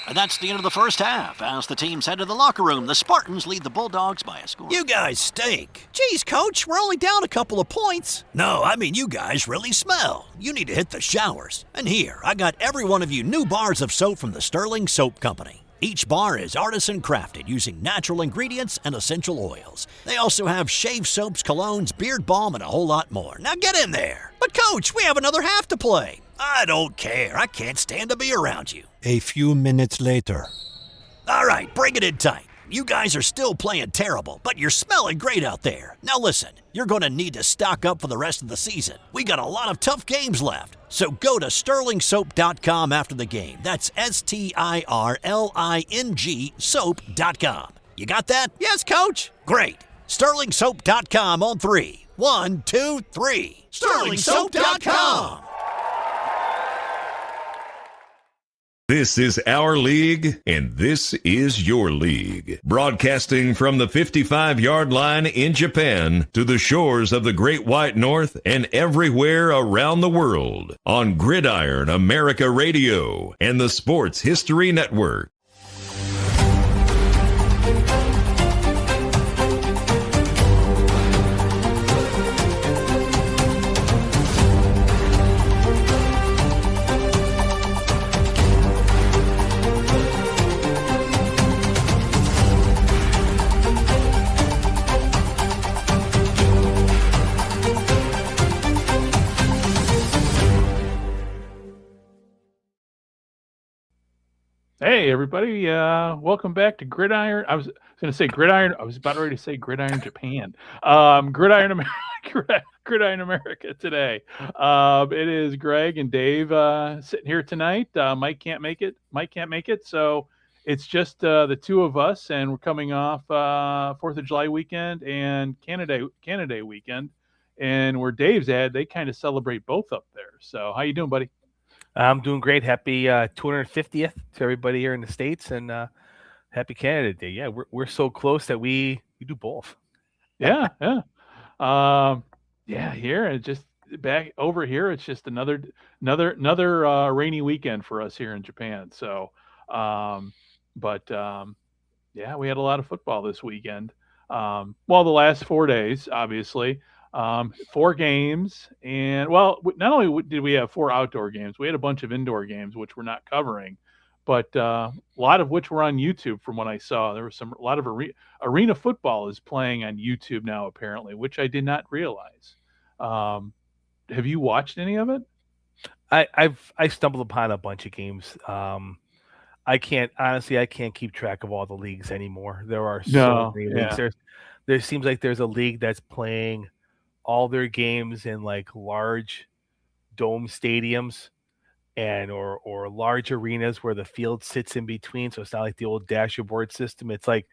And that's the end of the first half. As the teams head to the locker room, the Spartans lead the Bulldogs by a score. You guys stink. Geez, Coach, we're only down a couple of points. No, I mean you guys really smell. You need to hit the showers. And here, I got every one of you new bars of soap from the Sterling Soap Company. Each bar is artisan crafted using natural ingredients and essential oils. They also have shave soaps, colognes, beard balm, and a whole lot more. Now get in there. But Coach, we have another half to play. I don't care. I can't stand to be around you. A few minutes later. All right, bring it in tight. You guys are still playing terrible, but you're smelling great out there. Now listen, you're going to need to stock up for the rest of the season. We got a lot of tough games left. So go to sterlingsoap.com after the game. That's STIRLING soap.com. You got that? Yes, Coach. Great. Sterlingsoap.com on 3. 1, 2, 3. Sterlingsoap.com. This is our league, and this is your league. Broadcasting from the 55-yard line in Japan to the shores of the Great White North and everywhere around the world on Gridiron America Radio and the Sports History Network. Hey, everybody. Welcome back to Gridiron. I was going to say Gridiron. I was about ready to say Gridiron Japan. Gridiron America, Gridiron America today. It is Greg and Dave sitting here tonight. Mike can't make it. So it's just the two of us, and we're coming off 4th of July weekend and Canada Day weekend. And where Dave's at, they kind of celebrate both up there. So how you doing, buddy? I'm doing great. Happy 250th to everybody here in the States, and happy Canada Day. Yeah, we're so close that we do both. Yeah. Here and just back over here, it's just another rainy weekend for us here in Japan. So, we had a lot of football this weekend. The last 4 days, obviously. 4 games, and not only did we have 4 outdoor games, we had a bunch of indoor games which we're not covering, but a lot of which were on YouTube. From what I saw, there was a lot of arena football is playing on YouTube now, apparently, which I did not realize. Have you watched any of it? I stumbled upon a bunch of games. I can't keep track of all the leagues anymore. There are so many leagues. There seems like there's a league that's playing all their games in like large dome stadiums and or large arenas where the field sits in between. So it's not like the old dashboard system. It's like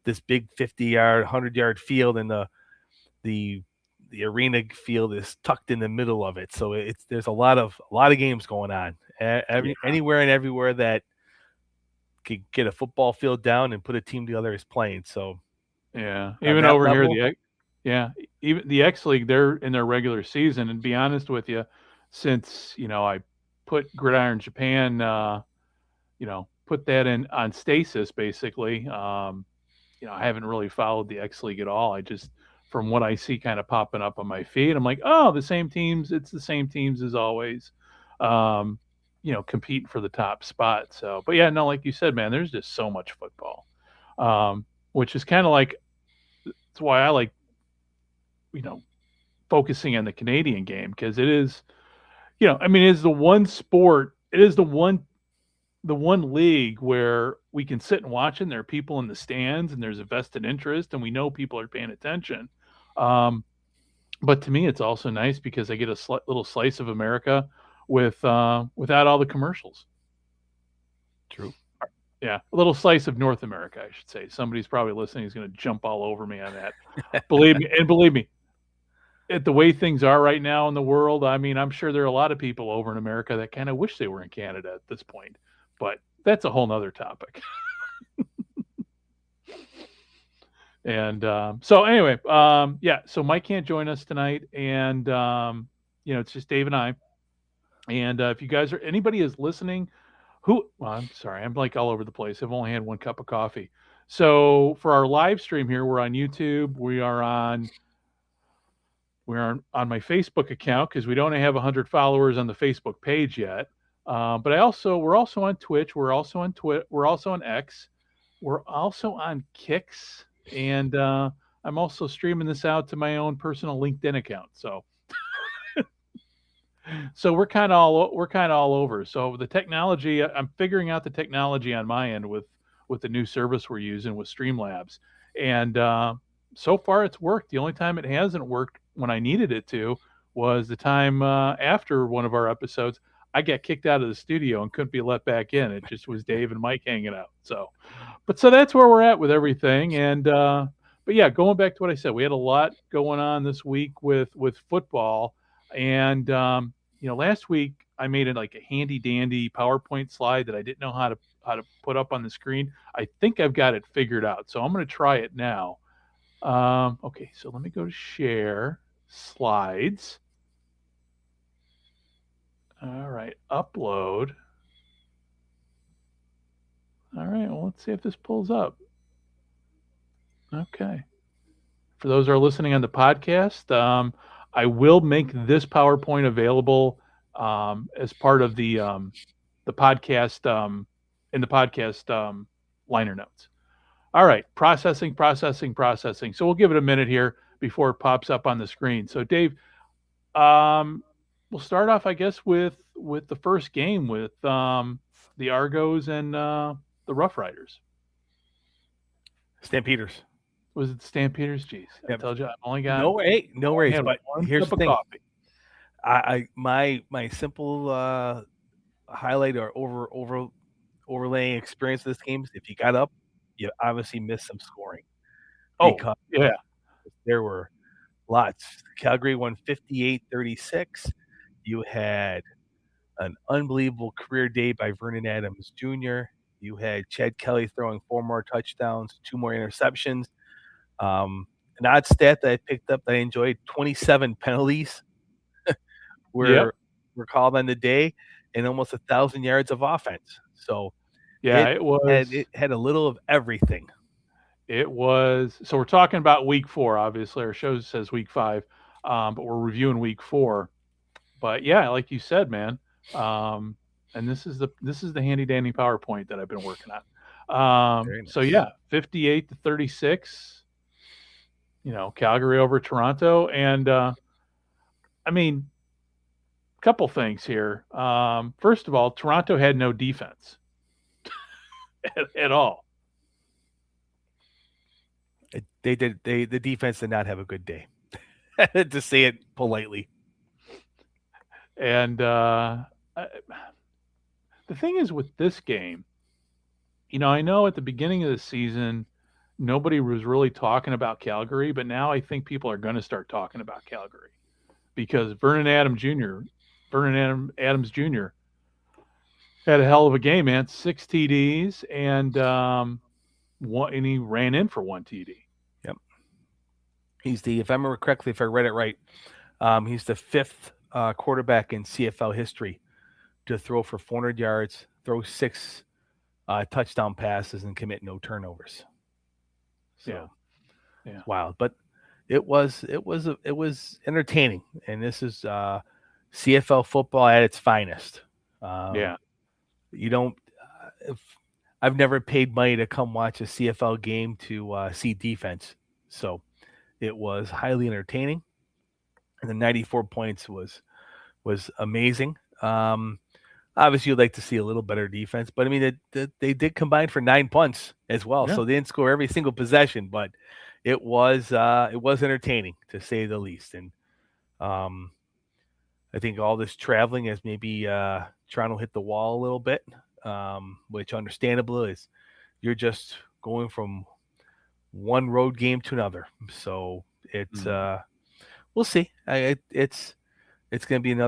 this big 50-yard, 100-yard field, and the arena field is tucked in the middle of it. So there's a lot of games going on. Anywhere and everywhere that could get a football field down and put a team together is playing. So even over level, here even the X League, they're in their regular season. And to be honest with you, since I put Gridiron Japan, put that in on stasis basically. I haven't really followed the X League at all. I just, from what I see kind of popping up on my feed, I'm like, oh, the same teams. It's the same teams as always. Compete for the top spot. So, but like you said, man, there's just so much football, which is kind of like, that's why I like, focusing on the Canadian game, because it is, it is the one sport, it is the one league where we can sit and watch, and there are people in the stands, and there's a vested interest, and we know people are paying attention. But to me, it's also nice because I get a little slice of America without all the commercials. True. Yeah, a little slice of North America, I should say. Somebody's probably listening is going to jump all over me on that. Believe me, at the way things are right now in the world, I mean, I'm sure there are a lot of people over in America that kind of wish they were in Canada at this point. But that's a whole nother topic. And so anyway, so Mike can't join us tonight, and it's just Dave and I. And if you guys anybody is listening Well, I'm sorry. I'm like all over the place. I've only had one cup of coffee. So for our live stream here, we're on YouTube. We're on my Facebook account because we don't have 100 followers on the Facebook page yet. But we're also on Twitch. We're also on We're also on X. We're also on Kicks, and I'm also streaming this out to my own personal LinkedIn account. So we're kind of all over. So the technology, I'm figuring out the technology on my end with the new service we're using with Streamlabs, and so far it's worked. The only time it hasn't worked when I needed it to was the time after one of our episodes. I got kicked out of the studio and couldn't be let back in. It just was Dave and Mike hanging out. So that's where we're at with everything. And but yeah, going back to what I said, we had a lot going on this week with football, and last week I made it like a handy dandy PowerPoint slide that I didn't know how to put up on the screen. I think I've got it figured out, so I'm going to try it now. Okay, so let me go to share slides. All right, upload. All right, well, let's see if this pulls up. Okay. For those who are listening on the podcast, I will make this PowerPoint available as part of the podcast in the podcast liner notes. All right, processing. So we'll give it a minute here before it pops up on the screen. So Dave, we'll start off, I guess, with the first game with the Argos and the Rough Riders. Stampeders. Was it the Stampeders? Jeez, yep. I told you I've only got no worries. But here's the thing. My simple highlight or overlaying experience of this game is if you got up, you obviously missed some scoring. Because there were lots. Calgary won 58-36. You had an unbelievable career day by Vernon Adams Jr. You had Chad Kelly throwing 4 more touchdowns, 2 more interceptions. An odd stat that I picked up that I enjoyed: 27 penalties were called on the day, and almost 1,000 yards of offense. So it had a little of everything. It was. So we're talking about week 4. Obviously, our show says week 5, but we're reviewing week 4. But yeah, like you said, man. And this is the handy dandy PowerPoint that I've been working on. Nice. So yeah, 58-36. Calgary over Toronto, and I mean, a couple things here. First of all, Toronto had no defense at all. The defense did not have a good day, to say it politely. And the thing is with this game, I know at the beginning of the season, nobody was really talking about Calgary, but now I think people are going to start talking about Calgary because Vernon Adams Jr. had a hell of a game, man. 6 TDs and he ran in for 1 TD. Yep. He's if I remember correctly, if I read it right, he's the 5th quarterback in CFL history to throw for 400 yards, throw 6 touchdown passes, and commit no turnovers. So, yeah, wild. But it was entertaining, and this is CFL football at its finest. You don't. I've never paid money to come watch a CFL game to see defense, so it was highly entertaining, and the 94 points was amazing. Obviously, you'd like to see a little better defense, but I mean, they did combine for 9 punts as well, so they didn't score every single possession, but it was entertaining to say the least. And I think all this traveling has maybe Toronto hit the wall a little bit, which understandable is you're just going from one road game to another. So it's we'll see. It's going to be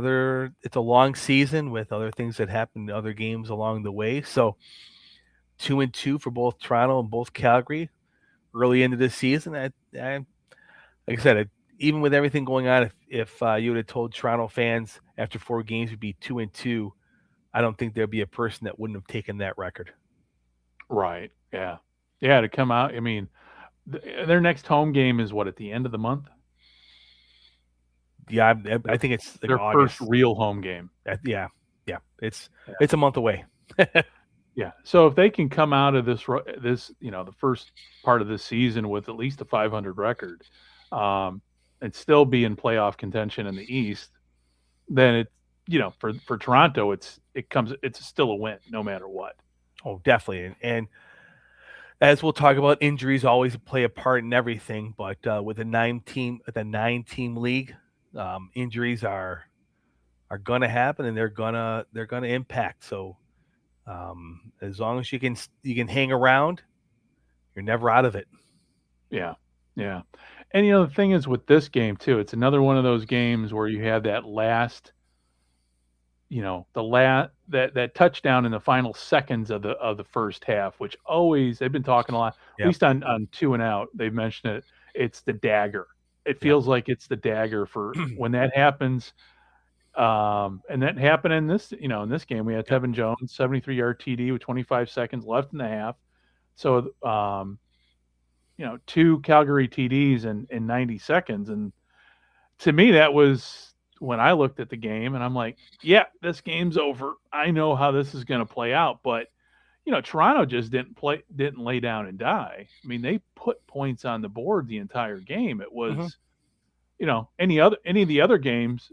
it's a long season with other things that happen in other games along the way. So 2-2 for both Toronto and both Calgary early into the season. Like I said, even with everything going on, if you would have told Toronto fans after 4 games would be 2-2, I don't think there'd be a person that wouldn't have taken that record. Right. Yeah. Yeah. To come out. I mean, their next home game is what, at the end of the month? Yeah, I think it's like their August. First real home game. Yeah. It's a month away. Yeah. So if they can come out of this, the first part of this season with at least a 500 record, and still be in playoff contention in the East, then it, for Toronto, it's still a win no matter what. Oh, definitely. And as we'll talk about, injuries always play a part in everything, but with a 9-team league, injuries are going to happen, and they're going to impact. So as long as you can hang around, you're never out of it. Yeah. Yeah. And the thing is with this game too, it's another one of those games where you have that last, that touchdown in the final seconds of the first half, which always, they've been talking a lot, at least on 2 and Out, they've mentioned it. It's the dagger. It feels like it's the dagger for when that happens. And that happened in this game. We had Tevin Jones, 73-yard TD with 25 seconds left in the half. So, 2 Calgary TDs in 90 seconds. And to me, that was when I looked at the game and I'm like, yeah, this game's over. I know how this is going to play out. But, Toronto just didn't lay down and die. I mean, they put points on the board the entire game. It was, any of the other games,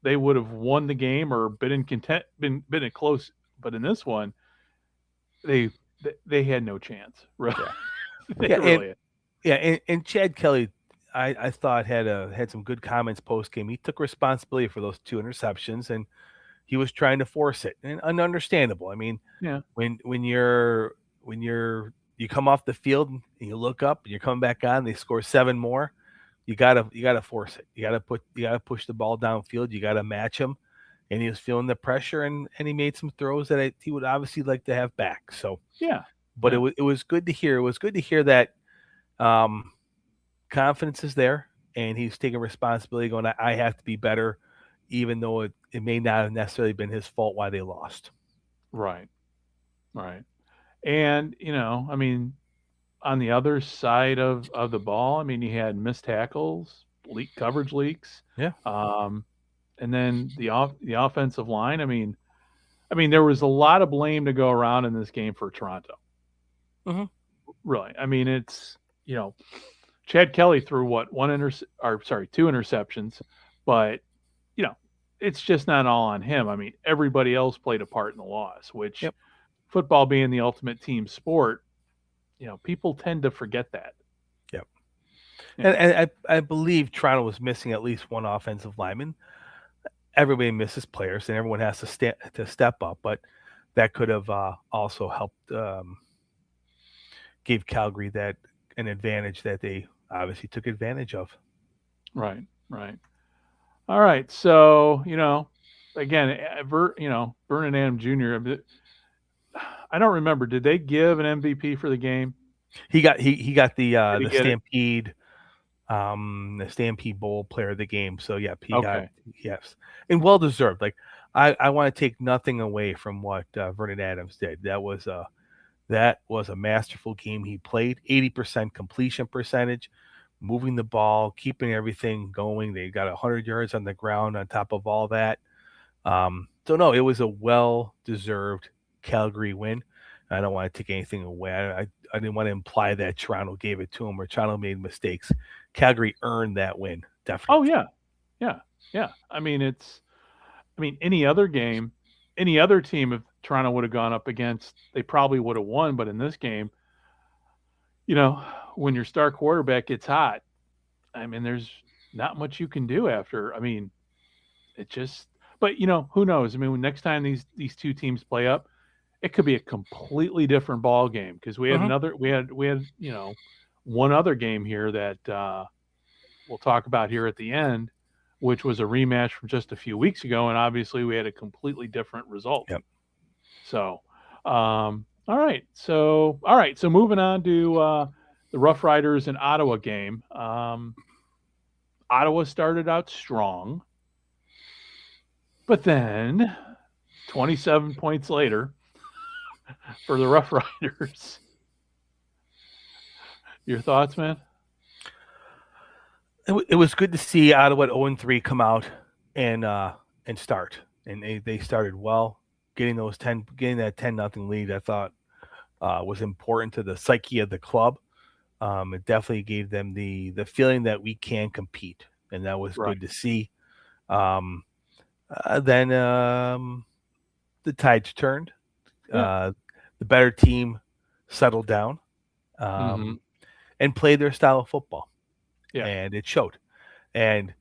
they would have won the game or been in close. But in this one, they had no chance. Really. And Chad Kelly, I thought had some good comments post game. He took responsibility for those 2 interceptions, and he was trying to force it, and understandable. I mean, when you come off the field and you look up and you're coming back on, they score 7 more. You gotta force it. You gotta push the ball downfield. You gotta match him, and he was feeling the pressure, and he made some throws that he would obviously like to have back. So but it was good to hear. It was good to hear that confidence is there, and he's taking responsibility, going, I have to be better, even though it may not have necessarily been his fault why they lost. Right. And, I mean, on the other side of the ball, I mean, you had missed tackles, coverage leaks. Yeah. And then the offensive line. I mean, there was a lot of blame to go around in this game for Toronto. Mm-hmm. Really. I mean, it's, Chad Kelly threw 2 interceptions, but, it's just not all on him. I mean, everybody else played a part in the loss, which football being the ultimate team sport, people tend to forget that. Yep. Yeah. And I believe Toronto was missing at least one offensive lineman. Everybody misses players, and everyone has to step up, but that could have also helped gave Calgary an advantage that they obviously took advantage of. Right. All right. So, again, Vernon Adams Jr., I don't remember. Did they give an MVP for the game? He got the Stampede, the Stampede Bowl player of the game. So he got, yes, and well deserved. Like I want to take nothing away from what Vernon Adams did. That was a masterful game he played. 80% completion percentage, moving the ball, keeping everything going. They got 100 yards on the ground on top of all that. So no, it was a well-deserved Calgary win. I don't want to take anything away. I didn't want to imply that Toronto gave it to them or Toronto made mistakes. Calgary earned that win, definitely. Oh, yeah. I mean, any other game, any other team, if Toronto would have gone up against, they probably would have won. But in this game, when your star quarterback gets hot, I mean, there's not much you can do after. I mean, but who knows? I mean, next time these two teams play up, it could be a completely different ball game, because we had one other game here that we'll talk about here at the end, which was a rematch from just a few weeks ago, and obviously we had a completely different result. Yep. So, all right. So moving on to the Rough Riders and Ottawa game. Ottawa started out strong, but then 27 points later for the Rough Riders. Your thoughts, man? It was good to see Ottawa at 0-3 come out and start, and they started well, getting that 10-0 lead. I thought was important to the psyche of the club. It definitely gave them the feeling that we can compete, and that was good to see. Then the tides turned. The better team settled down and played their style of football. Yeah. And it showed. And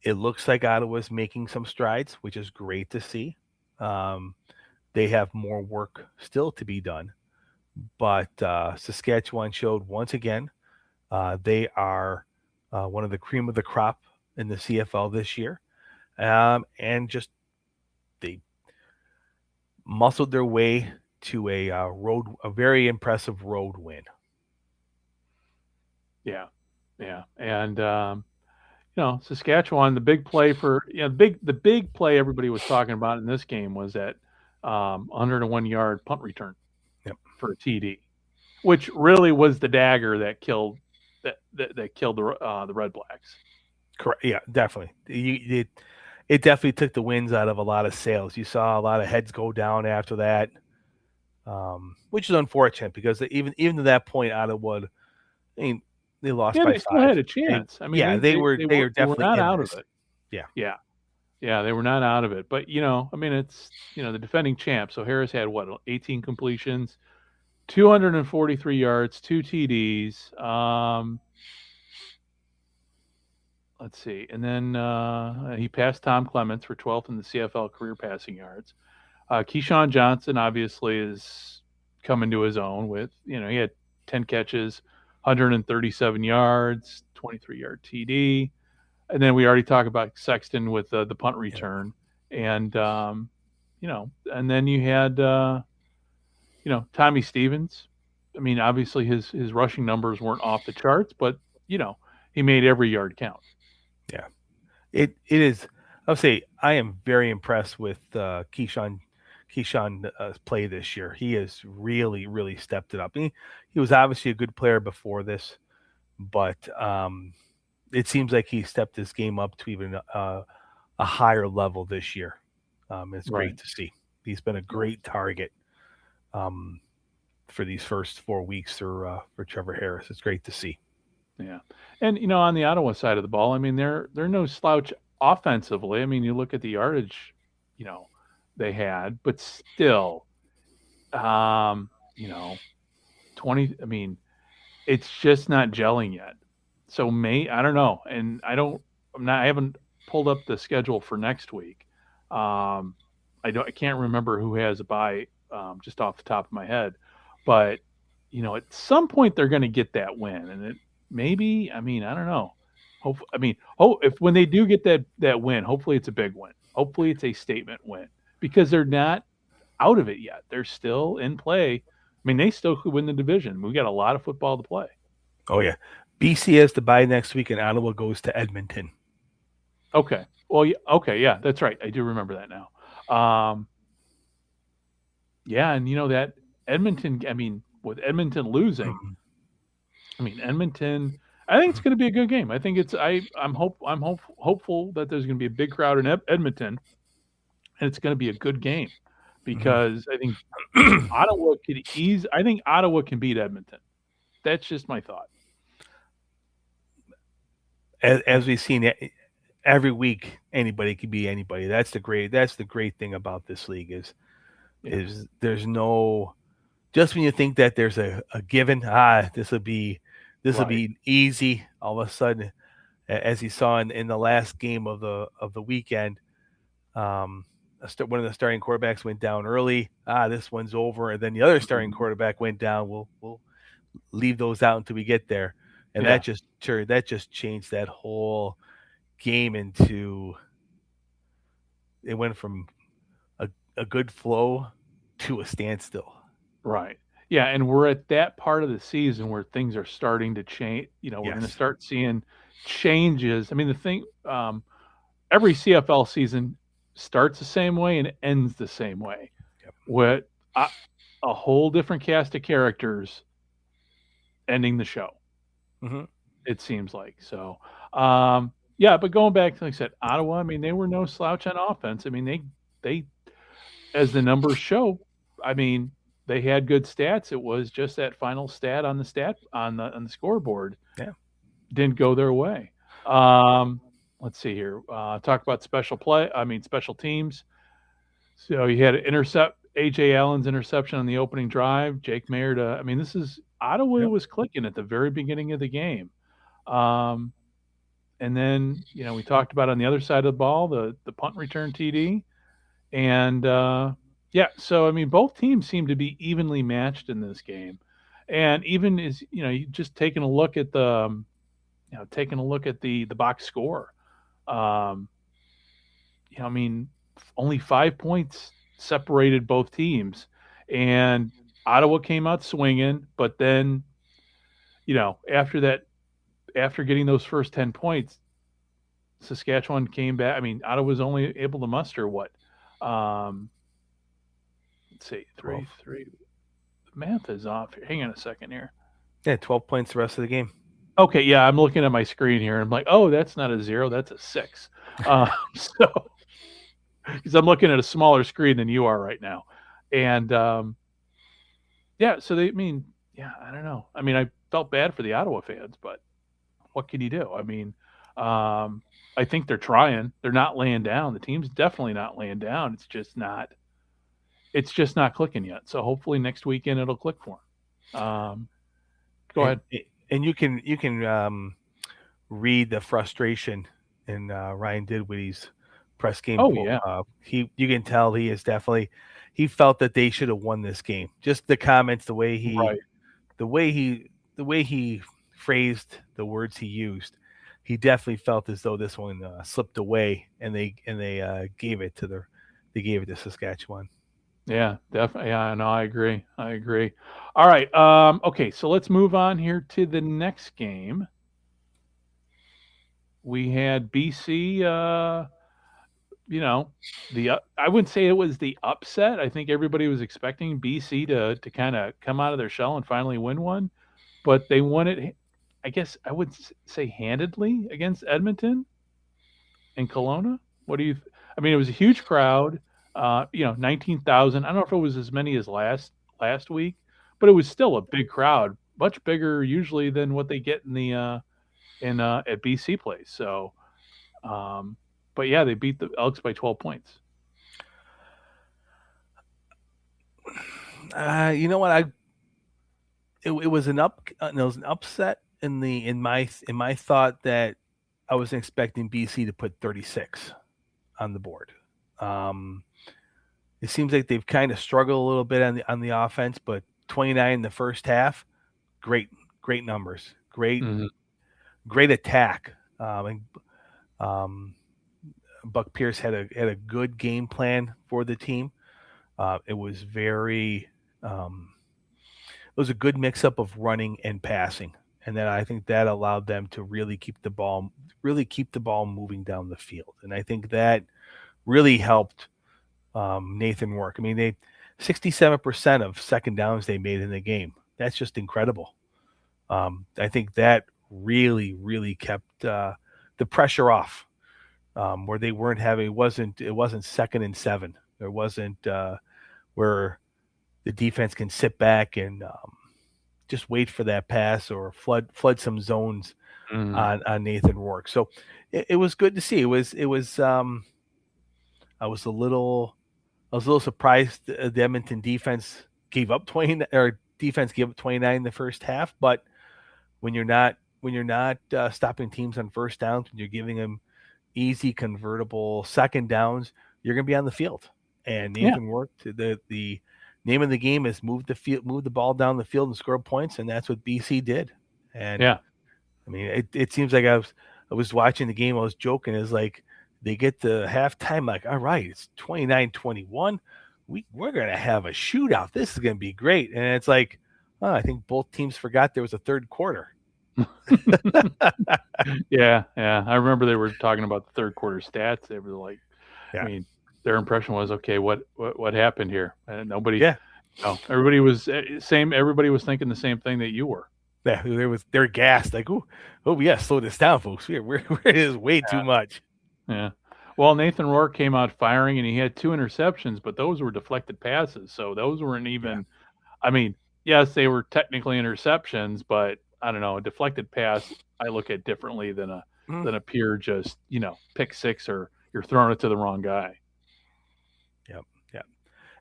it looks like Ottawa's making some strides, which is great to see. They have more work still to be done. But Saskatchewan showed once again they are one of the cream of the crop in the CFL this year. And just they muscled their way to a very impressive road win. Yeah. Yeah. And Saskatchewan, the big play the big play everybody was talking about in this game was that 101-yard punt return for a TD, which really was the dagger that killed the Red Blacks. Correct. Yeah, definitely. It definitely took the winds out of a lot of sails. You saw a lot of heads go down after that, which is unfortunate because even to that point, Ottawa, they lost by 5. They still had a chance. They were definitely not out of it. Yeah, they were not out of it. But it's the defending champ. So Harris had 18 completions, 243 yards, 2 TDs. Let's see, and then he passed Tom Clements for 12th in the CFL career passing yards. Keyshawn Johnson obviously is coming to his own with he had 10 catches. 137 yards, 23-yard TD. And then we already talked about Sexton with the punt return. And, and then you had, Tommy Stevens. I mean, obviously his rushing numbers weren't off the charts, but, he made every yard count. Yeah. It is. I'll say I am very impressed with Keyshawn's play this year. He has really, really stepped it up. He was obviously a good player before this, but it seems like he stepped his game up to even a higher level this year. It's great to see. He's been a great target for these first 4 weeks for Trevor Harris. It's great to see. Yeah, and on the Ottawa side of the ball, I mean they're no slouch offensively. I mean you look at the yardage, they had, but still, 20. I mean, it's just not gelling yet. So I don't know, and I haven't pulled up the schedule for next week. I can't remember who has a bye just off the top of my head, but at some point they're going to get that win, and maybe I don't know. If when they do get that win, hopefully it's a big win. Hopefully it's a statement win. Because they're not out of it yet. They're still in play. I mean, they still could win the division. We've got a lot of football to play. Oh, yeah. BC has to bye next week, and Ottawa goes to Edmonton. Okay. Well, yeah, that's right. I do remember that now. And that Edmonton, with Edmonton losing, Edmonton, I think it's going to be a good game. I think I'm hopeful that there's going to be a big crowd in Edmonton. And it's going to be a good game because I think Ottawa can beat Edmonton. That's just my thought. As we've seen every week, anybody can beat anybody. That's the great thing about this league is there's no, just when you think that there's a given, this will be easy. All of a sudden, as you saw in the last game of the weekend, one of the starting quarterbacks went down early. This one's over, and then the other starting quarterback went down. We'll leave those out until we get there, and that just changed that whole game into. It went from a good flow to a standstill. Right. Yeah, and we're at that part of the season where things are starting to change. We're going to start seeing changes. I mean, the thing, every CFL season starts the same way and ends the same way. Yep. With a whole different cast of characters ending the show. Mm-hmm. It seems like. So, but going back to, like I said, Ottawa, I mean, they were no slouch on offense. I mean, they as the numbers show, I mean, they had good stats. It was just that final stat on the scoreboard. Yeah. Didn't go their way. Let's see here. Talk about special teams. So you had an A.J. Allen's interception on the opening drive. Jake Mayer this is Ottawa was clicking at the very beginning of the game. And then, we talked about on the other side of the ball, the punt return TD. And, so, I mean, both teams seem to be evenly matched in this game. And even as, you just taking a look at the box score, only 5 points separated both teams, and Ottawa came out swinging, but then, after getting those first 10 points, Saskatchewan came back. I mean, Ottawa was only able to muster what? Let's see, 3. The math is off here. Hang on a second here. Yeah, 12 points the rest of the game. Okay, yeah, I'm looking at my screen here. I'm like, oh, that's not a 0, that's a 6. So, because I'm looking at a smaller screen than you are right now. And, so I don't know. I mean, I felt bad for the Ottawa fans, but what can you do? I mean, I think they're trying. They're not laying down. The team's definitely not laying down. It's just not clicking yet. So hopefully next weekend it'll click for them. Go ahead. And you can read the frustration in Ryan Didwitty's press game. Oh, yeah. You can tell he felt that they should have won this game. Just the comments, the way he phrased the words he used, he definitely felt as though this one slipped away, and they gave it to Saskatchewan. Yeah, definitely. Yeah, no, I agree. All right. Okay, so let's move on here to the next game. We had BC. I wouldn't say it was the upset. I think everybody was expecting BC to kind of come out of their shell and finally win one, but they won it, I guess I would say, handedly against Edmonton and Kelowna. It was a huge crowd. 19,000. I don't know if it was as many as last week, but it was still a big crowd, much bigger usually than what they get at BC Place. So, but yeah, they beat the Elks by 12 points. You know what? It was an upset in my thought that I was expecting BC to put 36 on the board. It seems like they've kind of struggled a little bit on the offense, but 29 in the first half, great numbers, great attack. Buck Pierce had a good game plan for the team. It was a good mix up of running and passing, and then I think that allowed them to really keep the ball moving down the field, and I think that really helped Nathan work. I mean, 67% of second downs they made in the game. That's just incredible. I think that really kept the pressure off, where they weren't having. It wasn't 2nd and 7. There wasn't where the defense can sit back and just wait for that pass or flood some zones on Nathan Rourke. So it was good to see. It was. I was a little surprised the Edmonton defense gave up 29 in the first half, but when you're not stopping teams on first downs, when you're giving them easy convertible second downs, you're going to be on the field. And Nathan worked. The name of the game is move the ball down the field and score points, and that's what BC did. And I mean, it seems like I was watching the game. I was joking. It's like they get to halftime, like, all right, it's 29-21. We're going to have a shootout. This is going to be great. And it's like, I think both teams forgot there was a third quarter. Yeah. I remember they were talking about the third quarter stats. They were like, I mean, their impression was, okay, what happened here? And nobody, Yeah. everybody was Everybody was thinking the same thing that you were. Yeah, they're gassed. Like, oh, yeah, slow this down, folks. It is way too much. Yeah. Well, Nathan Rourke came out firing, and he had 2 interceptions, but those were deflected passes, so those weren't even. I mean, yes, they were technically interceptions, but I don't know, a deflected pass I look at differently than a pure just pick six, or you're throwing it to the wrong guy. Yep.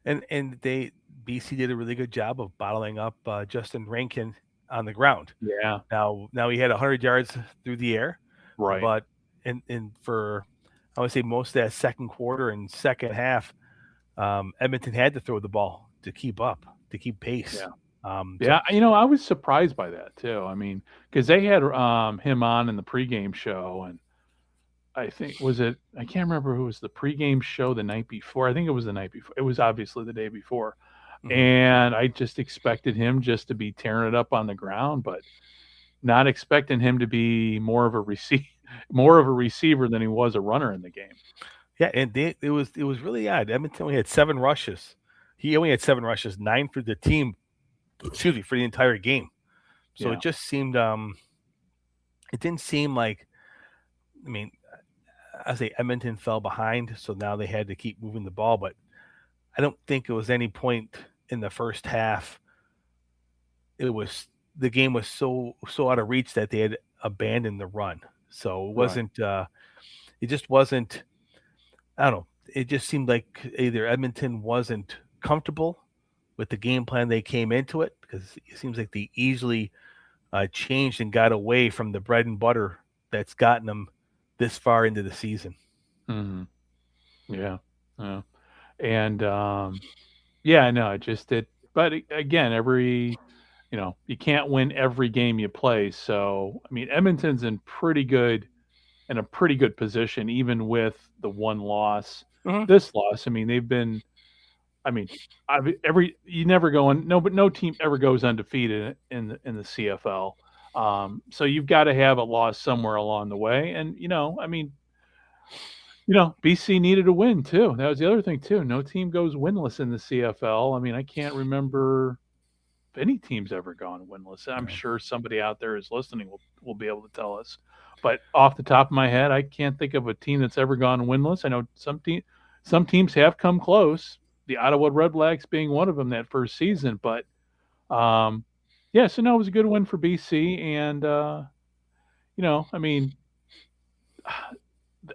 And BC did a really good job of bottling up Justin Rankin on the ground. Yeah. Now he had 100 yards through the air. Right. But in for I would say most of that second quarter and second half, Edmonton had to throw the ball to keep pace. Yeah. I was surprised by that too. I mean, because they had him on in the pregame show, and I think I can't remember who was the pregame show the night before. I think it was the night before. It was obviously the day before. Mm-hmm. And I just expected him just to be tearing it up on the ground, but not expecting him to be more of a receiver than he was a runner in the game. Yeah, and it was really odd. Edmonton only had 7 rushes. He only had 7 rushes, 9 for the team. For the entire game. So It just seemed. It didn't seem like. I mean, I say Edmonton fell behind, so now they had to keep moving the ball. But I don't think it was any point in the first half. The game was so out of reach that they had abandoned the run. So it wasn't. It just wasn't. I don't know. It just seemed like either Edmonton wasn't comfortable with the game plan they came into it, because it seems like they easily changed and got away from the bread and butter that's gotten them this far into the season. Mm-hmm. Yeah. And no, but again, you can't win every game you play. So, I mean, Edmonton's in a pretty good position, even with the one loss. Mm-hmm. This loss, I mean, they've been. I mean, no team ever goes undefeated in the CFL. So you've got to have a loss somewhere along the way. And, BC needed a win too. That was the other thing too. No team goes winless in the CFL. I mean, I can't remember if any team's ever gone winless. I'm sure somebody out there is listening will be able to tell us. But off the top of my head, I can't think of a team that's ever gone winless. I know some teams have come close. The Ottawa Redblacks being one of them that first season. But, it was a good win for BC. And,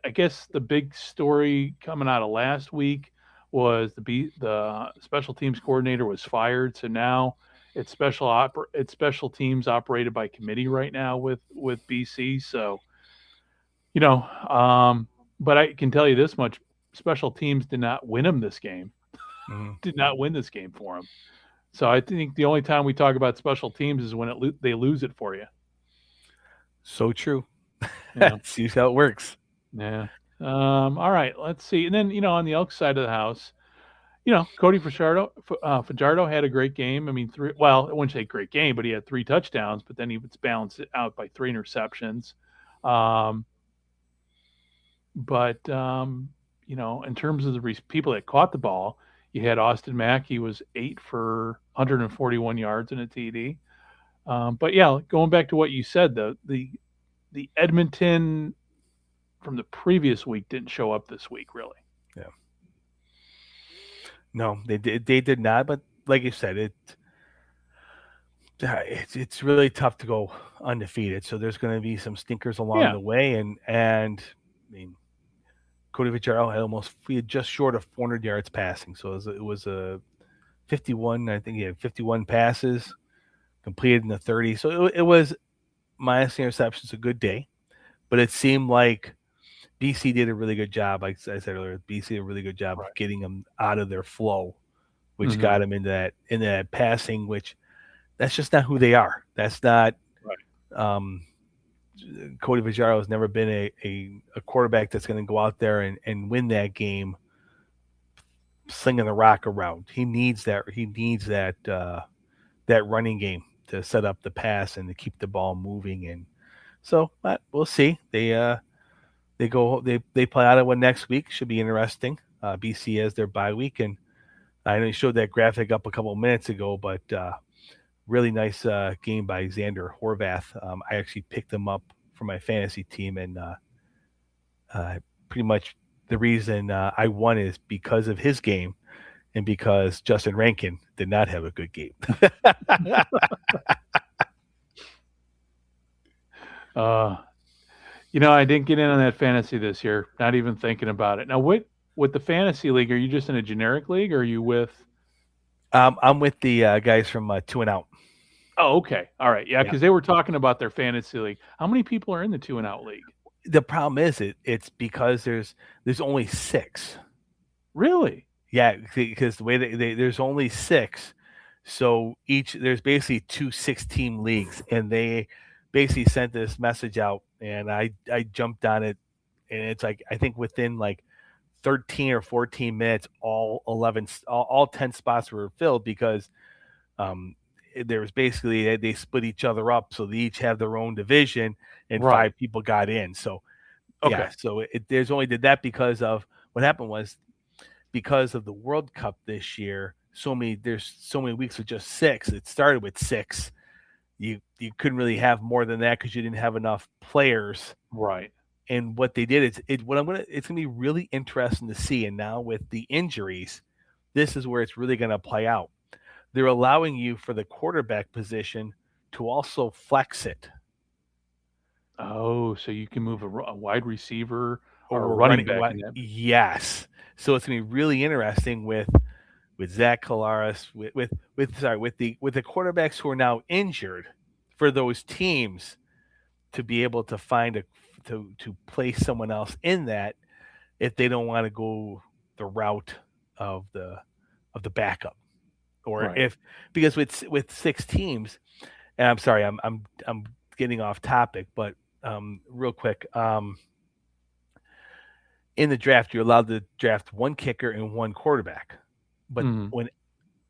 I guess the big story coming out of last week was the special teams coordinator was fired. So now it's special teams operated by committee right now with BC. So, but I can tell you this much: special teams did not win them this game. Did not win this game for them. So I think the only time we talk about special teams is when they lose it for you. So true. See how it works. Yeah. All right. Let's see. And then, on the Elks side of the house, Cody Fajardo had a great game. I mean, I wouldn't say great game, but he had 3 touchdowns, but then he was balanced out by 3 interceptions. In terms of the people that caught the ball, you had Austin Mack. He was 8 for 141 yards in a TD. Going back to what you said, the Edmonton from the previous week didn't show up this week, really. Yeah. No, they did not. But like you said, it's really tough to go undefeated. So there's going to be some stinkers along the way, and I mean, Cody Fajardo had just short of 400 yards passing. So it was a 51. I think he had 51 passes completed in the 30. So it was minus the interceptions, a good day. But it seemed like BC did a really good job. Like I said earlier, BC did a really good job of getting them out of their flow, which got them into that passing, which that's just not who they are. That's not Cody Fajardo has never been a quarterback that's going to go out there and win that game slinging the rock around. He needs that running game to set up the pass and to keep the ball moving. And so we'll see. They play Ottawa next week. Should be interesting. BC has their bye week, and I know you showed that graphic up a couple of minutes ago, but really nice game by Xander Horvath. I actually picked him up for my fantasy team, and pretty much the reason I won is because of his game and because Justin Rankin did not have a good game. I didn't get in on that fantasy this year. Not even thinking about it. Now, with the fantasy league, are you just in a generic league, or are you with? I'm with the guys from 2 and Out. Oh, okay. All right. Yeah, because they were talking about their fantasy league. How many people are in the 2 and Out league? The problem is it's because there's only 6. Really? Yeah, because the way there's only 6, so there's basically 2 6-team leagues, and they basically sent this message out, and I jumped on it, and it's like I think within like 13 or 14 minutes, all 10 spots were filled because there was basically they split each other up, so they each have their own division, and 5 people got in. So so there's only did that because of what happened was because of the World Cup this year. There's so many weeks with just 6. It started with 6. You couldn't really have more than that because you didn't have enough players. Right. And what they did is it's gonna be really interesting to see. And now with the injuries, this is where it's really gonna play out. They're allowing you for the quarterback position to also flex it. Oh, so you can move a wide receiver or a running back. Yes. So it's gonna be really interesting with Zach Collaros, with the quarterbacks who are now injured for those teams to be able to find to place someone else in that if they don't want to go the route of the backup, or because with 6 teams, and I'm sorry, I'm getting off topic, but real quick, in the draft you're allowed to draft 1 kicker and 1 quarterback. But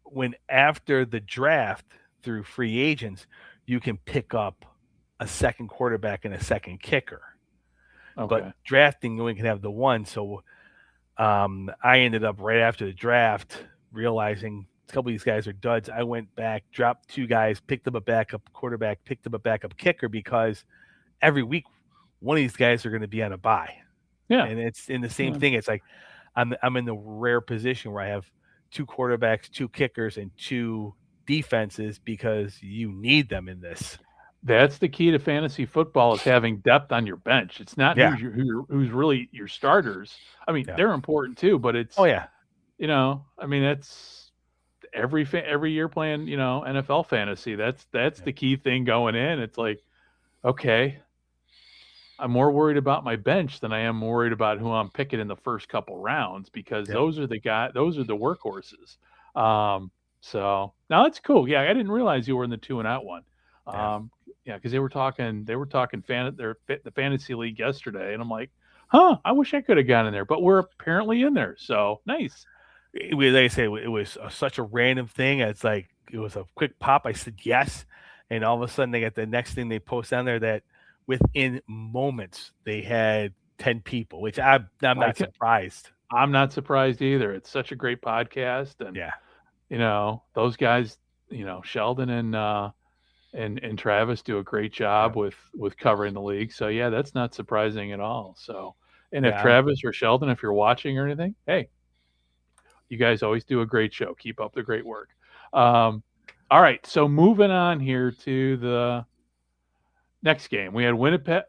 when after the draft through free agents, you can pick up a second quarterback and a second kicker. Okay. But drafting, you only can have the 1. So I ended up right after the draft realizing a couple of these guys are duds. I went back, dropped 2 guys, picked up a backup quarterback, picked up a backup kicker because every week one of these guys are going to be on a bye. Yeah, and it's in the same thing. It's like I'm in the rare position where I have 2 quarterbacks, 2 kickers, and 2 defenses because you need them in this. That's the key to fantasy football, is having depth on your bench. It's not who's really your starters. I mean, they're important too, but it's it's every year playing NFL fantasy. That's the key thing going in. It's like, okay, I'm more worried about my bench than I am worried about who I'm picking in the first couple rounds, because those are the workhorses. So now that's cool. Yeah, I didn't realize you were in the 2 and Out one. Because they were talking the fantasy league yesterday, and I'm like, I wish I could have gotten in there, but we're apparently in there. So nice. Like I say, it was such a random thing. It's like it was a quick pop. I said yes, and all of a sudden they got the next thing they post down there that within moments they had 10 people, which I'm not surprised. I'm not surprised either. It's such a great podcast, and those guys, Sheldon and Travis do a great job with covering the league. So yeah, that's not surprising at all. So, and if Travis or Sheldon, if you're watching or anything, hey, you guys always do a great show. Keep up the great work. All right, so moving on here to the next game. We had Winnipeg.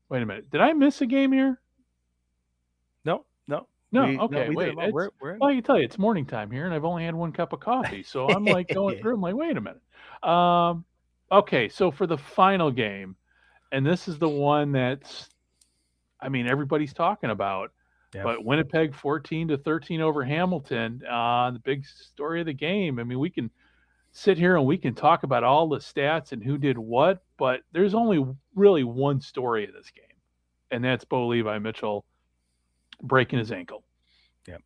Wait a minute. Did I miss a game here? No. Okay, wait. Well, I can tell you, it's morning time here, and I've only had 1 cup of coffee. So I'm like going through. I'm like, wait a minute. Okay, so for the final game, and this is the one that's, everybody's talking about. Yep. But Winnipeg 14-13 over Hamilton. The big story of the game. We can sit here and we can talk about all the stats and who did what, but there's only really one story of this game, and that's Bo Levi Mitchell breaking his ankle. Yep.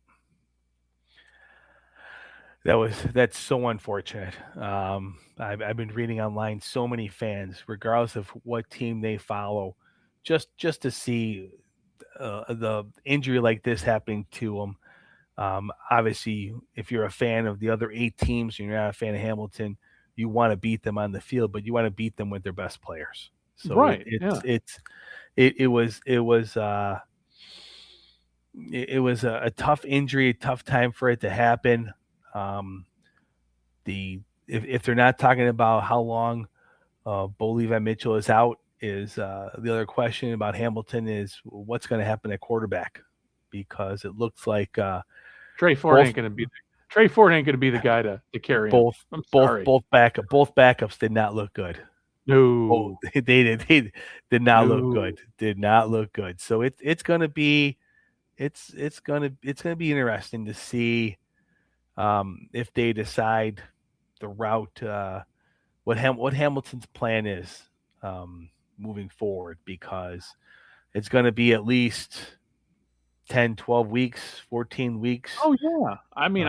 That's so unfortunate. I've been reading online, so many fans, regardless of what team they follow, just to see the injury like this happening to him. Obviously, if you're a fan of the other 8 teams and you're not a fan of Hamilton, you want to beat them on the field, but you want to beat them with their best players. So right. It was a tough injury, a tough time for it to happen. If they're not talking about how long Bo Levi Mitchell is out, is the other question about Hamilton is what's going to happen at quarterback, because it looks like Trey Ford ain't going to be the guy to carry him. Both backups did not look good. No, they did not look good. Did not look good. So it's going to be interesting to see if they decide the route, what Hamilton's plan is moving forward, because it's going to be at least 10, 12 weeks, 14 weeks. Oh yeah. I mean,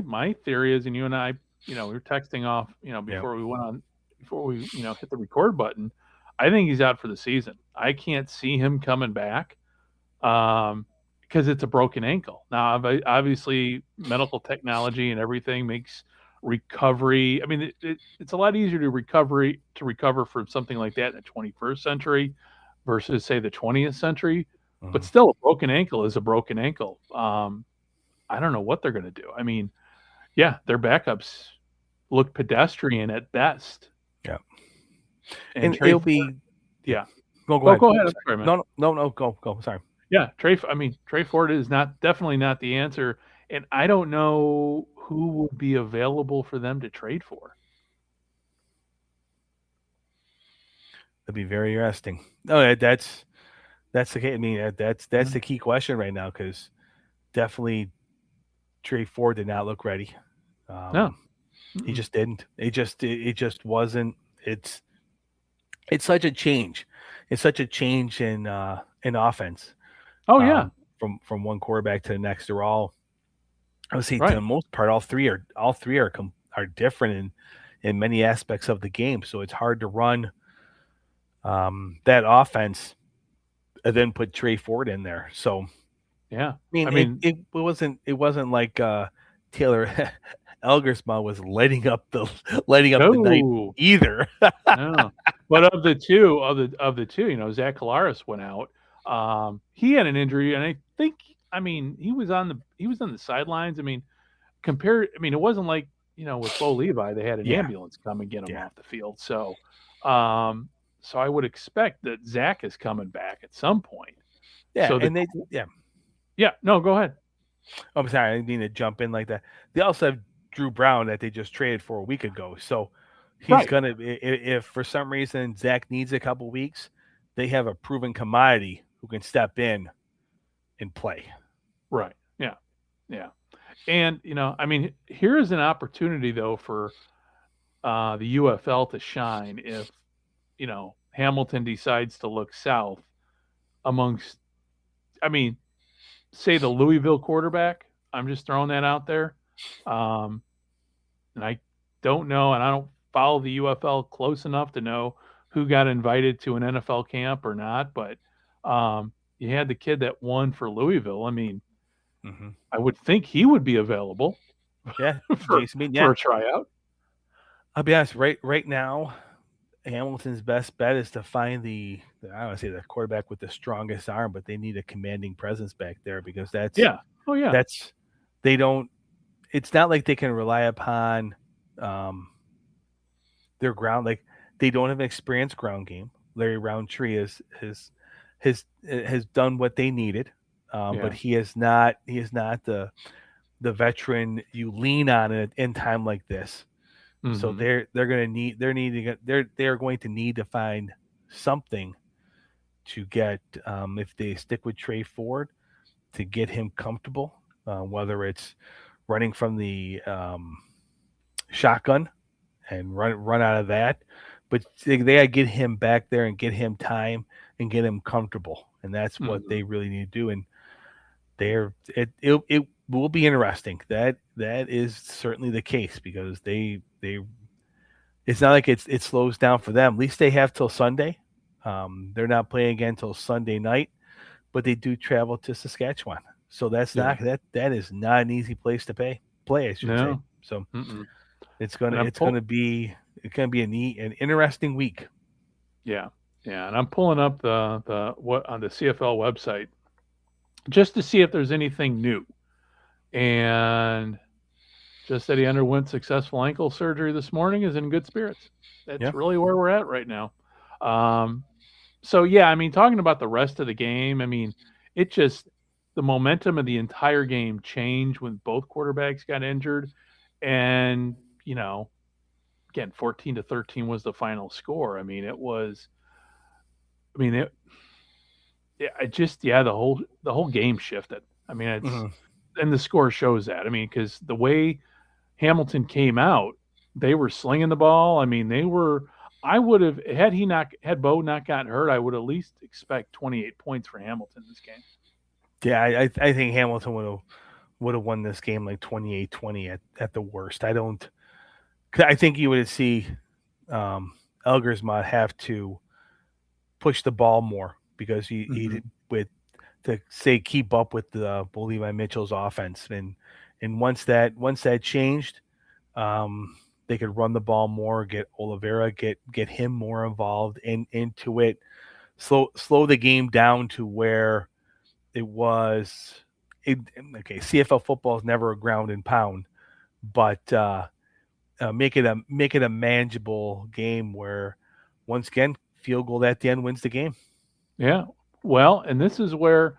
my theory is, and you and I, we were texting off, before we hit the record button. I think he's out for the season. I can't see him coming back because it's a broken ankle. Now, obviously, medical technology and everything makes recovery. I mean, it's a lot easier to recover from something like that in the 21st century versus, say, the 20th century. Mm-hmm. But still, a broken ankle is a broken ankle. I don't know what they're going to do. I mean, yeah, their backups look pedestrian at best. Yeah, and it'll be. Yeah. Go ahead. Sorry, man. No. Go. Sorry. Yeah, Trey Ford is definitely not the answer, and I don't know who will be available for them to trade for. That'd be very interesting. No, that's the case. I mean, that's the key question right now, because definitely Trey Ford did not look ready. No, he just didn't. It just wasn't. It's such a change. It's such a change in offense. Oh yeah, from one quarterback to the next. They're all, I would say, right. To the most part, all three are different in many aspects of the game. So it's hard to run that offense and then put Trey Ford in there. So yeah, I mean it wasn't like Taylor Elgersma was lighting up the night either. No. But of the two, Zach Collaros went out. He had an injury, and I think, he was on the sidelines. It wasn't like, with Bo Levi, they had an ambulance come and get him off the field. So, so I would expect that Zach is coming back at some point. Yeah. So no, go ahead. Oh, I'm sorry. I didn't mean to jump in like that. They also have Drew Brown that they just traded for a week ago. So he's going to, if for some reason Zach needs a couple weeks, they have a proven commodity who can step in and play. Right. Yeah. Yeah. And, here's an opportunity, though, for the UFL to shine if, Hamilton decides to look south amongst, say the Louisville quarterback. I'm just throwing that out there. And I don't know, and I don't follow the UFL close enough to know who got invited to an NFL camp or not, but you had the kid that won for Louisville. I would think he would be available for a tryout. I'll be honest, right now, Hamilton's best bet is to find the quarterback with the strongest arm, but they need a commanding presence back there, because it's not like they can rely upon their ground. Like, they don't have an experienced ground game. Larry Roundtree has done what they needed, but he is not the veteran you lean on in time like this. Mm-hmm. So they're going to need to find something to get, if they stick with Trey Ford, to get him comfortable, whether it's running from the shotgun and run out of that. But they got to get him back there and get him time and get him comfortable. And that's what they really need to do. And it will be interesting. That is certainly the case, because it's not like it slows down for them. At least they have till Sunday. They're not playing again till Sunday night. but they do travel to Saskatchewan. So that's not that is not an easy place to play, I should say. So it's gonna be an interesting week. Yeah. And I'm pulling up the what on the CFL website just to see if there's anything new. And just that he underwent successful ankle surgery this morning, is in good spirits. That's really where we're at right now. So yeah, I mean, talking about the rest of the game, I mean, the momentum of the entire game changed when both quarterbacks got injured. And, again, 14-13 was the final score. I mean, the whole game shifted. I mean, and the score shows that. I mean, because the way Hamilton came out, they were slinging the ball. I mean, I would have, had Bo not gotten hurt, I would at least expect 28 points for Hamilton this game. Yeah, I think Hamilton would have won this game like 28-20 at the worst. I think you would see Elgersma have to push the ball more because he keep up with the Levi Mitchell's offense, and once that changed, they could run the ball more, get Oliveira, get him more involved into it, slow the game down to where it was. CFL football is never a ground and pound, but make it a manageable game where, once again, field goal at the end wins the game. Yeah. Well, and this is where,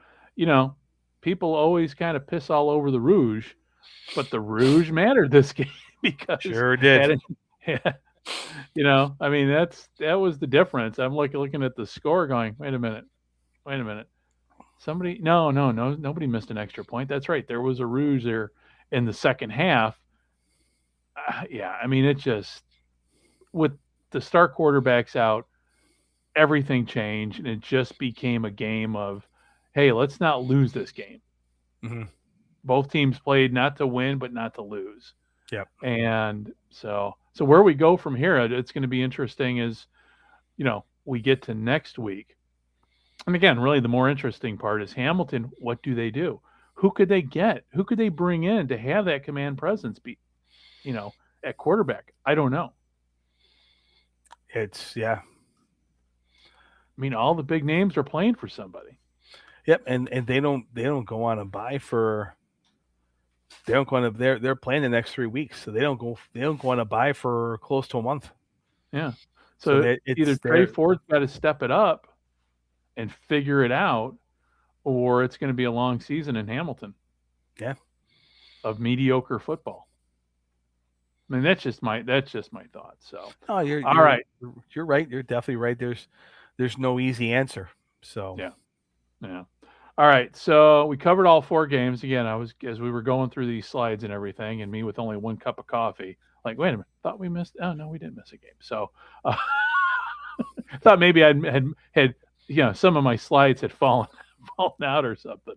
people always kind of piss all over the Rouge, but the Rouge mattered this game because sure did. I mean, that was the difference. I'm looking at the score going, wait a minute. Nobody missed an extra point. That's right. There was a Rouge there in the second half. I mean, it just, with the star quarterbacks out, everything changed, and it just became a game of, hey, let's not lose this game. Mm-hmm. Both teams played not to win, but not to lose. Yep. And so where we go from here, it's going to be interesting as, we get to next week. And again, really the more interesting part is Hamilton. What do they do? Who could they get? Who could they bring in to have that command presence be, at quarterback? I don't know. I mean, all the big names are playing for somebody. Yep, and they don't go on a bye for. They're playing the next 3 weeks, so they don't go on a bye for close to a month. Yeah, so either Trey Ford's got to step it up and figure it out, or it's going to be a long season in Hamilton. Yeah, of mediocre football. I mean, that's just my thought. So, you're right. You're right. You're definitely right. There's no easy answer. So yeah. All right. So we covered all 4 games. Again, as we were going through these slides and everything, and me with only 1 cup of coffee, like, wait a minute, thought we missed. Oh no, we didn't miss a game. So, thought maybe I had some of my slides had fallen out or something.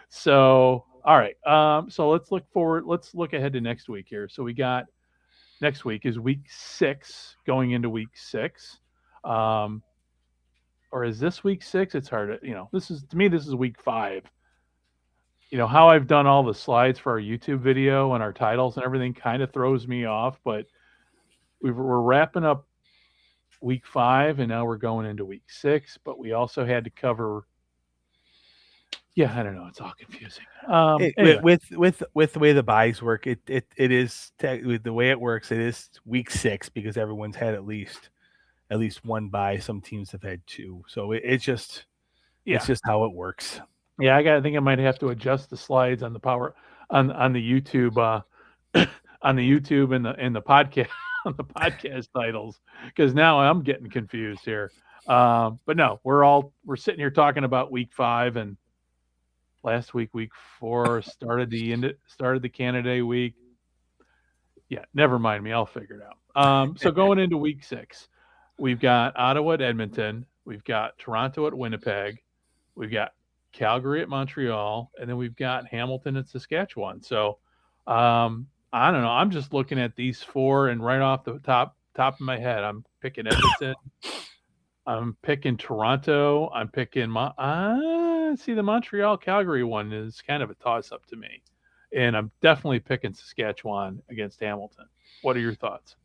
So, all right. So let's look forward. Let's look ahead to next week here. So we got next week is week 6 going into week 6. Or is this week 6? It's hard to, this is week 5. How I've done all the slides for our YouTube video and our titles and everything kind of throws me off, but we're wrapping up week 5 and now we're going into week 6, but we also had to cover. Yeah, I don't know. It's all confusing. Anyway. With the way the buys work, it is with the way it works. It is week 6 because everyone's had at least 1 buy. Some teams have had 2, so it's just how it works. Yeah, I think I might have to adjust the slides on the on the YouTube on the YouTube and the podcast on the podcast titles, because now I'm getting confused here. But no, we're sitting here talking about week 5, and last week 4 started the Canada week. Yeah, never mind me. I'll figure it out. So going into week 6, we've got Ottawa at Edmonton, we've got Toronto at Winnipeg, we've got Calgary at Montreal, and then we've got Hamilton at Saskatchewan. So I don't know. I'm just looking at these 4, and right off the top of my head, I'm picking Edmonton. I'm picking Toronto. I'm picking see, the Montreal-Calgary one is kind of a toss-up to me. And I'm definitely picking Saskatchewan against Hamilton. What are your thoughts?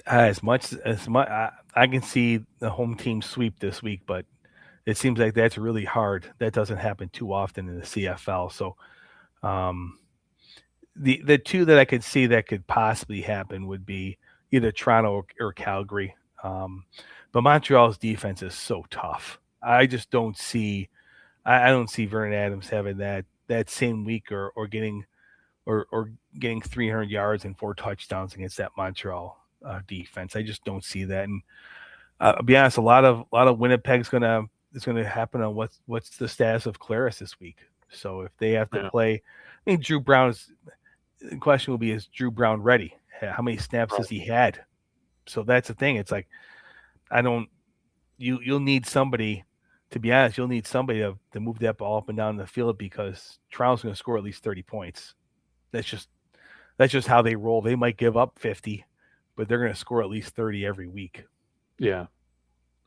As much I can see the home team sweep this week, but it seems like that's really hard. That doesn't happen too often in the CFL. So the two that I could see that could possibly happen would be either Toronto or Calgary. But Montreal's defense is so tough. I just don't see I don't see Vernon Adams having that same week or getting 300 yards and 4 touchdowns against that Montreal defense. I just don't see that. And I'll be honest, a lot of Winnipeg's gonna happen on what's the status of Claris this week. So if they have to play, I mean, the question will be, is Drew Brown ready? How many snaps has he had? So that's the thing. It's like, you'll need somebody, to be honest, you'll need somebody to move that ball up and down the field, because Toronto's going to score at least 30 points. That's just how they roll. They might give up 50, but they're going to score at least 30 every week. Yeah.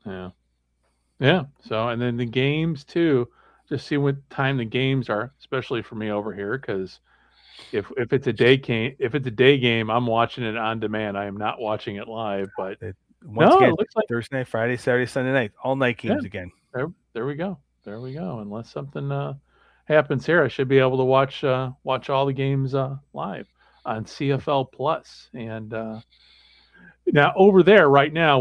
So, and then the games too, just see what time the games are, especially for me over here, because if it's a day game, I'm watching it on demand. I am not watching it live. But once again, it looks like Thursday night, Friday, Saturday, Sunday night, all night games again. There we go. Unless something happens here, I should be able to watch all the games live on CFL Plus. And now over there right now,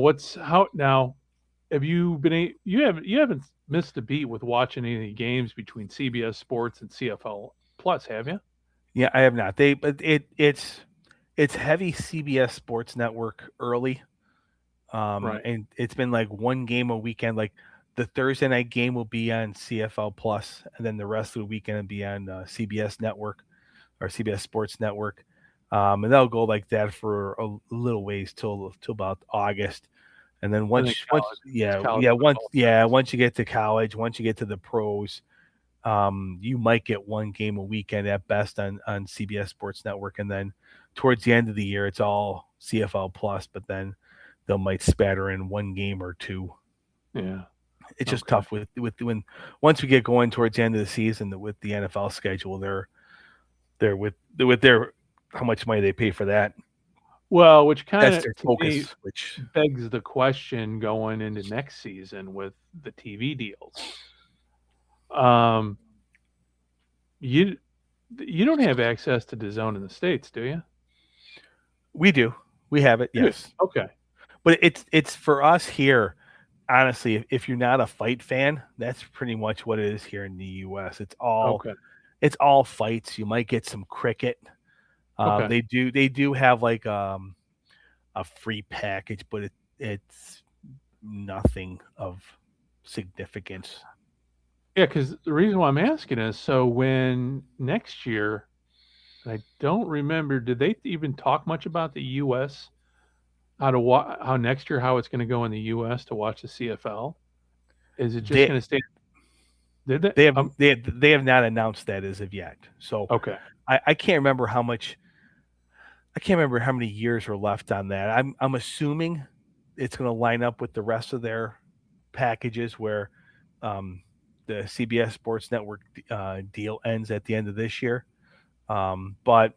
have you been? You haven't missed a beat with watching any of the games between CBS Sports and CFL Plus, have you? Yeah, I have not. It's heavy CBS Sports Network early, right. And it's been like one game a weekend. Like the Thursday night game will be on CFL Plus, and then the rest of the weekend will be on CBS Network or CBS Sports Network, and they'll go like that for a little ways till about August. And then once you get to college, once you get to the pros, you might get one game a weekend at best on CBS Sports Network. And then towards the end of the year, it's all CFL Plus, but then they might spatter in one game or two. Yeah. It's just tough with when once we get going towards the end of the season with the NFL schedule, they're with their how much money they pay for that. Well, which kind That's of their focus, which begs the question going into next season with the TV deals. You don't have access to DAZN in the States, do you? We do. We have it, yes. Okay. But it's for us here, honestly, if you're not a fight fan, that's pretty much what it is here in the US. It's all fights. You might get some cricket. They do have like a free package, but it's nothing of significance. Yeah, because the reason why I'm asking is, so when next year, I don't remember, did they even talk much about the U.S., how next year, how it's going to go in the U.S. to watch the CFL? Is it just going to stay? Did they? They have not announced that as of yet. So I can't remember how much. I can't remember how many years are left on that. I'm assuming it's going to line up with the rest of their packages where the CBS Sports Network deal ends at the end of this year. But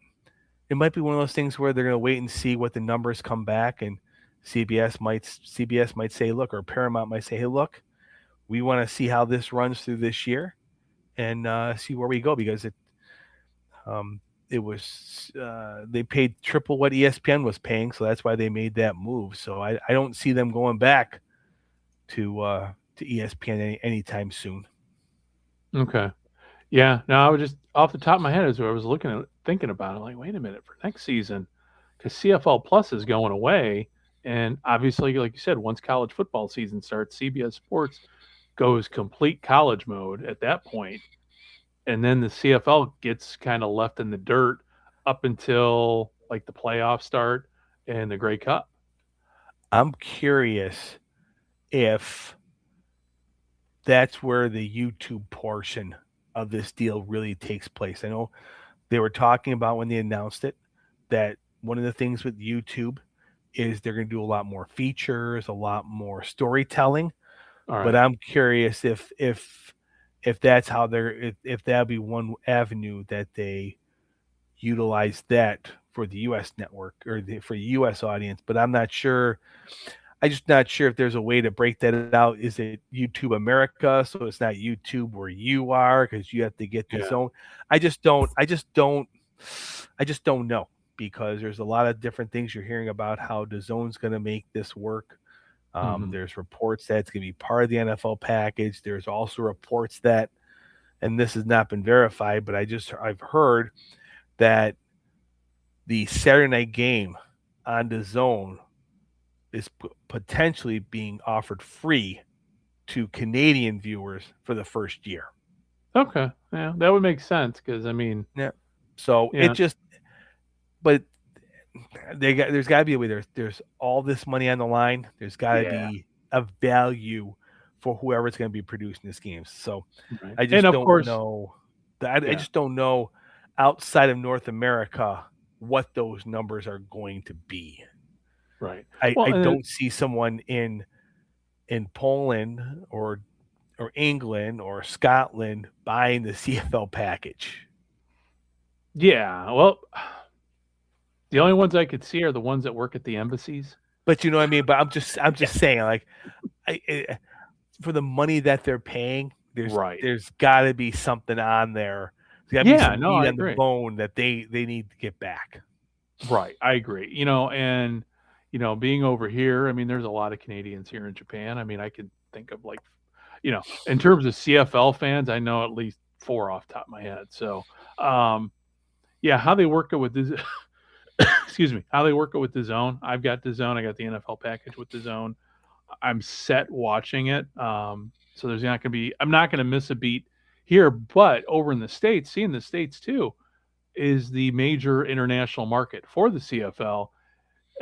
it might be one of those things where they're going to wait and see what the numbers come back, and CBS might say, look, or Paramount might say, hey, look, we want to see how this runs through this year and see where we go, because it was they paid triple what ESPN was paying, so that's why they made that move. So I don't see them going back to ESPN anytime soon. Okay. Yeah. No, I was just off the top of my head as I was thinking about it, like, wait a minute, for next season, because CFL Plus is going away, and obviously, like you said, once college football season starts, CBS Sports goes complete college mode at that point. And then the CFL gets kind of left in the dirt up until like the playoffs start and the Grey Cup. I'm curious if that's where the YouTube portion of this deal really takes place. I know they were talking about when they announced it that one of the things with YouTube is they're going to do a lot more features, a lot more storytelling. But I'm curious if if that's how if that'd be one avenue that they utilize that for the U.S. network or for the U.S. audience. But I'm not sure. I'm just not sure if there's a way to break that out. Is it YouTube America, so it's not YouTube where you are because you have to get the zone? I just don't know, because there's a lot of different things you're hearing about how the zone's going to make this work. There's reports that it's going to be part of the NFL package. There's also reports that, and this has not been verified, but I've heard that the Saturday night game on the zone is potentially being offered free to Canadian viewers for the first year. Okay. Yeah, that would make sense because, I mean. Yeah. So it just, but there's got to be a way. There's all this money on the line. There's got to be a value for whoever's going to be producing this game. So I just don't know. I just don't know outside of North America what those numbers are going to be. Right. I don't see someone in Poland or England or Scotland buying the CFL package. Yeah. Well, the only ones I could see are the ones that work at the embassies. But you know what I mean? But I'm just saying, like, for the money that they're paying, there's got to be something on there. There's got to be some meat on the bone that they need to get back. Right. I agree. And being over here, I mean, there's a lot of Canadians here in Japan. I mean, I can think of in terms of CFL fans, I know at least 4 off the top of my head. So, how they work it with this, excuse me, how they work it with the zone. I've got the zone. I got the NFL package with the zone. I'm set watching it. So there's not going to be, I'm not going to miss a beat here, but over in the States, seeing the States too, is the major international market for the CFL.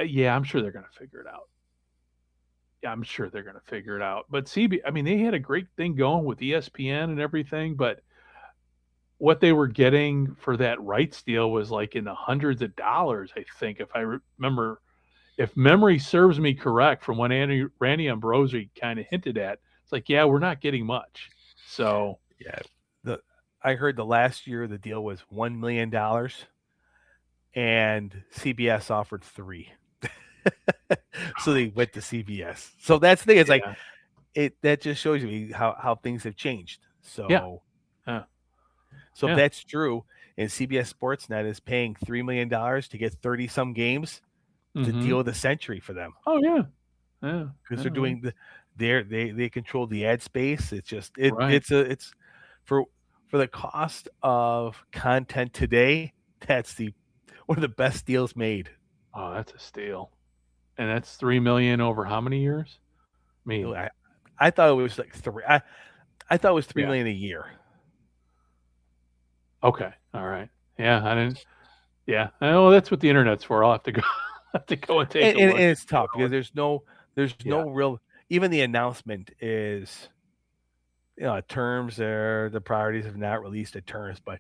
I'm sure they're going to figure it out. But I mean, they had a great thing going with ESPN and everything, but what they were getting for that rights deal was like in the hundreds of dollars, I think, if I remember, if memory serves me correct, from when Randy Ambrosi kind of hinted at. It's like, we're not getting much. So I heard the last year the deal was $1 million, and CBS offered $3 million. So they went to CBS. So that's the thing. It's that just shows you how things have changed. So if that's true, and CBS Sportsnet is paying $3 million to get 30 some games, the deal of the century for them. Oh yeah, because they're doing they control the ad space. It's just it's for the cost of content today. That's one of the best deals made. Oh, that's a steal. And that's $3 million over how many years? I mean, I thought it was like three. I thought it was $3 million a year. Okay, all right. Yeah, I didn't. Yeah, I know that's what the internet's for. I'll have to go and take a look. And it's tough because there's no real. Even the announcement is, terms there. The priorities have not released the terms, but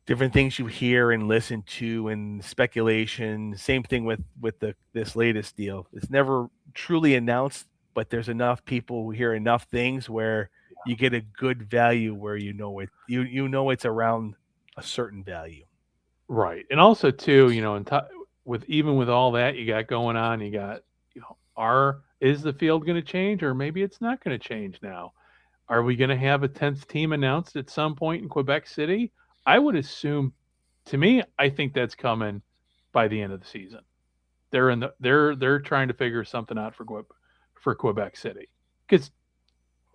different things you hear and listen to and speculation. Same thing with this latest deal. It's never truly announced, but there's enough people who hear enough things where you get a good value where you know it's around a certain value. Right. And also too, with all that you got going on, you got, is the field going to change, or maybe it's not going to change now? Are we going to have a 10th team announced at some point in Quebec City? I would assume, I think that's coming by the end of the season. They're trying to figure something out for Quebec City, because,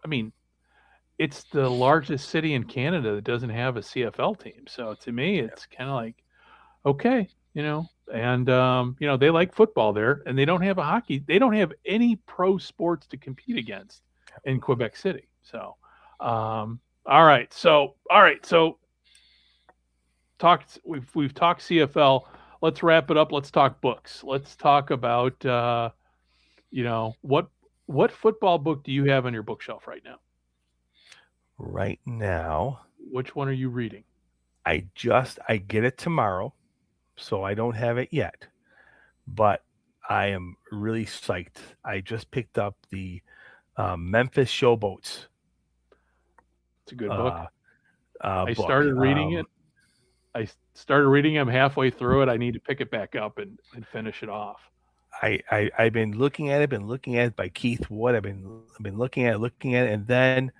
I mean, it's the largest city in Canada that doesn't have a CFL team. So to me, it's kind of like, okay, and they like football there, and they don't have a hockey. They don't have any pro sports to compete against in Quebec City. So, all right. So we've talked CFL. Let's wrap it up. Let's talk books. Let's talk about what football book do you have on your bookshelf right now? Right now, which one are you reading? I get it tomorrow, so I don't have it yet, but I am really psyched. I just picked up the Memphis Showboats. It's a good book. I started reading it. I'm halfway through it. I need to pick it back up and finish it off. I've been looking at it by Keith Wood. I've been looking at it, and then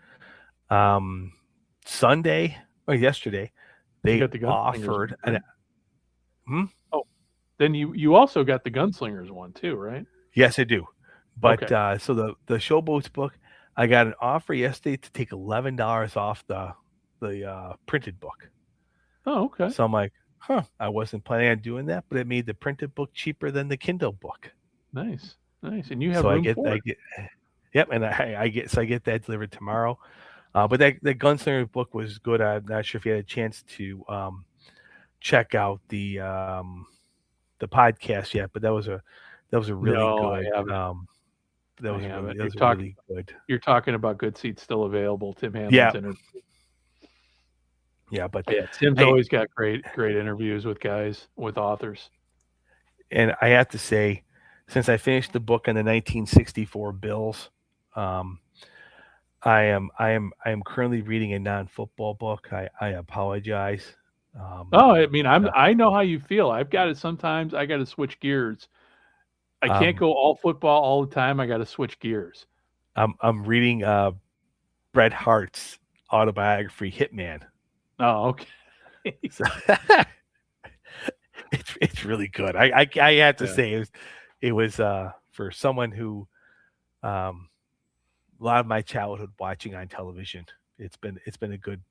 Sunday or yesterday they offered then you also got the Gunslingers one too, right? Yes, I do. But okay. So the Showboats book, I got an offer yesterday to take $11 off the printed book. Oh, okay. So I'm like, I wasn't planning on doing that, but it made the printed book cheaper than the Kindle book. Nice. And you have room for it. Yep, and I get that delivered tomorrow. But that Gunslinger book was good. I'm not sure if you had a chance to check out the podcast yet, but that was a really good. That was really good. You're talking about Good Seats still available. Tim Hamlin's interview. Yeah, but Tim's always got great interviews with authors. And I have to say, since I finished the book on the 1964 Bills, I am currently reading a non-football book. I apologize. I know how you feel. I've got it sometimes. I got to switch gears. I can't go all football all the time. I got to switch gears. I'm reading Bret Hart's autobiography, Hitman. Oh, okay. So, it's really good. I have to say it was for someone who a lot of my childhood watching on television. It's been a good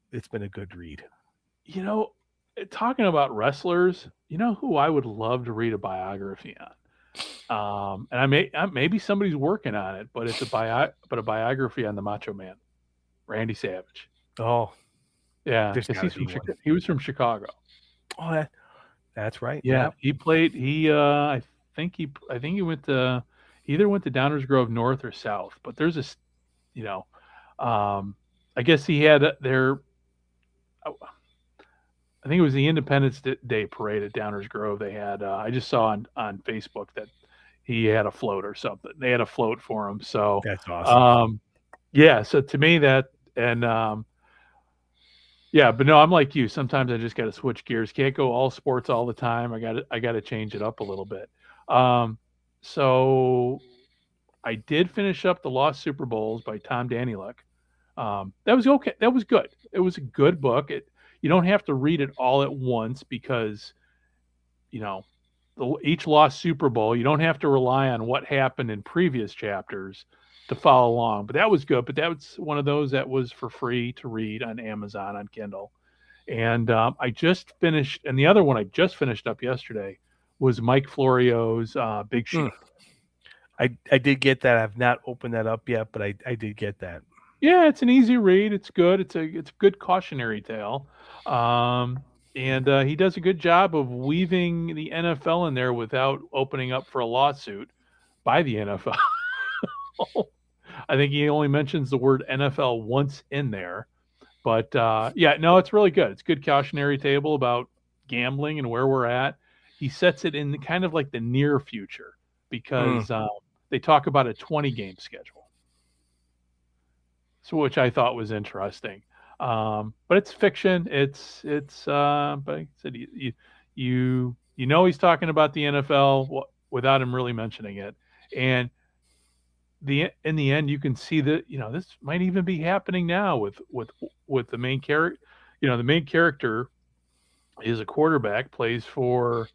read. Talking about wrestlers, who I would love to read a biography on. And maybe somebody's working on it, but it's a biography on the Macho Man, Randy Savage. Oh, yeah, he was from Chicago. Oh, that's right. Yeah, he played. I think he went to Downers Grove North or South. But there's this, I guess he had their. I think it was the Independence Day parade at Downers Grove. They had. I just saw on Facebook that he had a float or something. They had a float for him. So that's awesome. So to me that and. Yeah, but no, I'm like you. Sometimes I just got to switch gears. Can't go all sports all the time. I got to change it up a little bit. So I did finish up The Lost Super Bowls by Tom Danyluk. That was okay. That was good. It was a good book. You don't have to read it all at once because, each lost Super Bowl, you don't have to rely on what happened in previous chapters to follow along. But that was good. But that was one of those that was for free to read on Amazon on Kindle. And I just finished, and the other one I just finished up yesterday was Mike Florio's Big Sheep. I did get that. I've not opened that up yet, but I did get that. Yeah, it's an easy read. It's good. It's a good cautionary tale. And he does a good job of weaving the NFL in there without opening up for a lawsuit by the NFL. I think he only mentions the word NFL once in there. But, it's really good. It's a good cautionary tale about gambling and where we're at. He sets it in kind of like the near future because they talk about a 20-game schedule, so which I thought was interesting. But it's fiction. But like I said, he's talking about the NFL without him really mentioning it. And in the end, you can see that this might even be happening now with the main character. The main character is a quarterback, plays for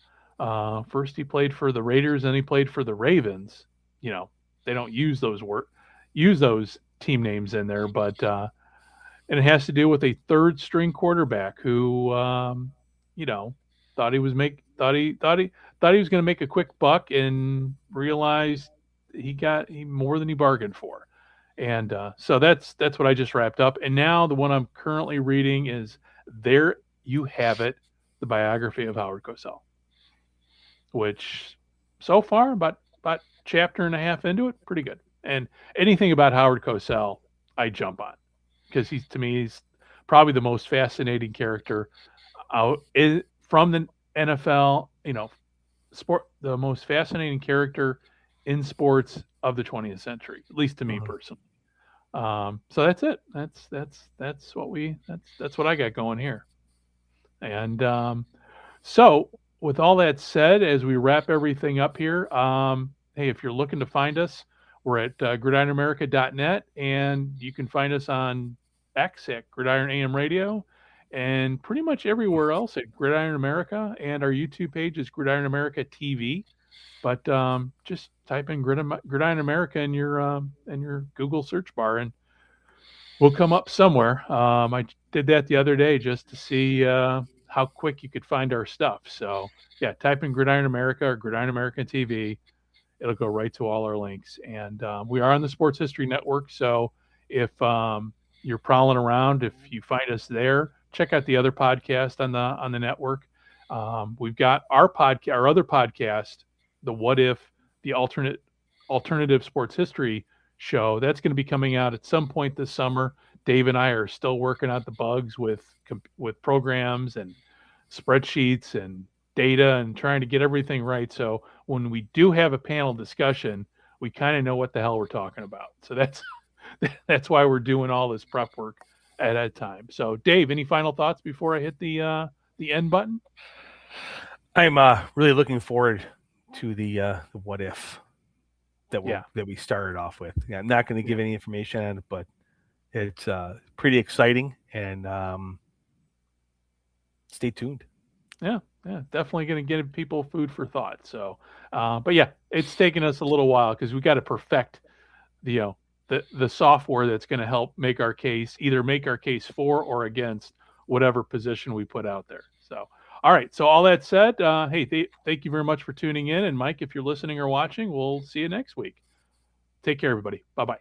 first he played for the Raiders, then he played for the Ravens. They don't use those team names in there, but and it has to do with a third string quarterback who thought he was going to make a quick buck and realized he got more than he bargained for. And so that's what I just wrapped up. And now the one I'm currently reading is There You Have It, the biography of Howard Cosell, which so far about chapter and a half into it, pretty good. And anything about Howard Cosell, I jump on because he's probably the most fascinating character out from the NFL, sport, the most fascinating character in sports of the 20th century, at least to me personally. So that's it. That's what I got going here. And so with all that said, as we wrap everything up here, hey, if you're looking to find us, we're at gridironamerica.net, and you can find us on X at Gridiron AM Radio, and pretty much everywhere else at Gridiron America, and our YouTube page is Gridiron America TV. But just type in Gridiron America in your Google search bar, and we'll come up somewhere. I did that the other day just to see how quick you could find our stuff. So yeah, type in Gridiron America or Gridiron America TV. It'll go right to all our links. And we are on the Sports History Network. So if you're prowling around, if you find us there, check out the other podcast on the network. We've got our other podcast, the What If, the alternative sports history show. That's going to be coming out at some point this summer. Dave and I are still working out the bugs with programs and spreadsheets and data and trying to get everything right. So when we do have a panel discussion, we kind of know what the hell we're talking about. So that's why we're doing all this prep work at a time. So Dave, any final thoughts before I hit the end button? I'm really looking forward to the What If that we started off with. Yeah, I'm not going to give any information on it, but it's pretty exciting, and stay tuned. Yeah, definitely going to give people food for thought. So, but yeah, it's taken us a little while because we got to perfect the software that's going to help make our case for or against whatever position we put out there. So, all right. So all that said, hey, thank you very much for tuning in. And Mike, if you're listening or watching, we'll see you next week. Take care, everybody. Bye-bye.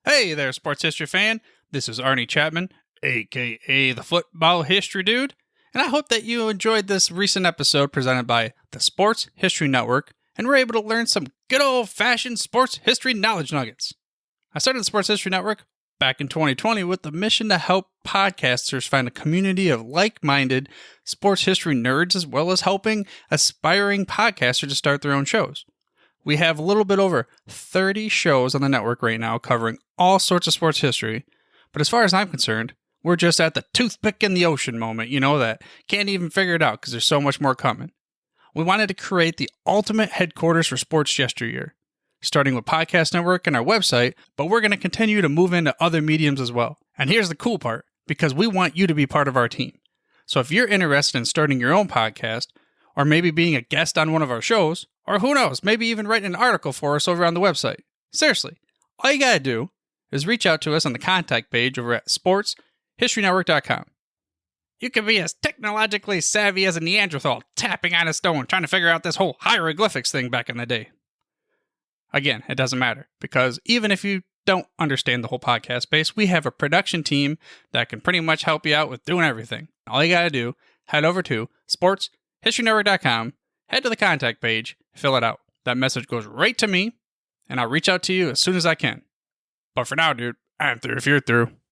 Hey there, sports history fan. This is Arnie Chapman, a.k.a. the Football History Dude, and I hope that you enjoyed this recent episode presented by the Sports History Network and were able to learn some good old-fashioned sports history knowledge nuggets. I started the Sports History Network back in 2020 with the mission to help podcasters find a community of like-minded sports history nerds, as well as helping aspiring podcasters to start their own shows. We have a little bit over 30 shows on the network right now covering all sorts of sports history, but as far as I'm concerned, we're just at the toothpick in the ocean moment, that can't even figure it out because there's so much more coming. We wanted to create the ultimate headquarters for sports yesteryear, starting with Podcast Network and our website, but we're going to continue to move into other mediums as well. And here's the cool part, because we want you to be part of our team. So if you're interested in starting your own podcast, or maybe being a guest on one of our shows, or who knows, maybe even writing an article for us over on the website. Seriously, all you gotta do is reach out to us on the contact page over at sportshistorynetwork.com. You can be as technologically savvy as a Neanderthal tapping on a stone trying to figure out this whole hieroglyphics thing back in the day. Again, it doesn't matter, because even if you don't understand the whole podcast space, we have a production team that can pretty much help you out with doing everything. All you gotta do, head over to sportshistorynetwork.com, head to the contact page, fill it out. That message goes right to me, and I'll reach out to you as soon as I can. But for now, dude, I'm through if you're through.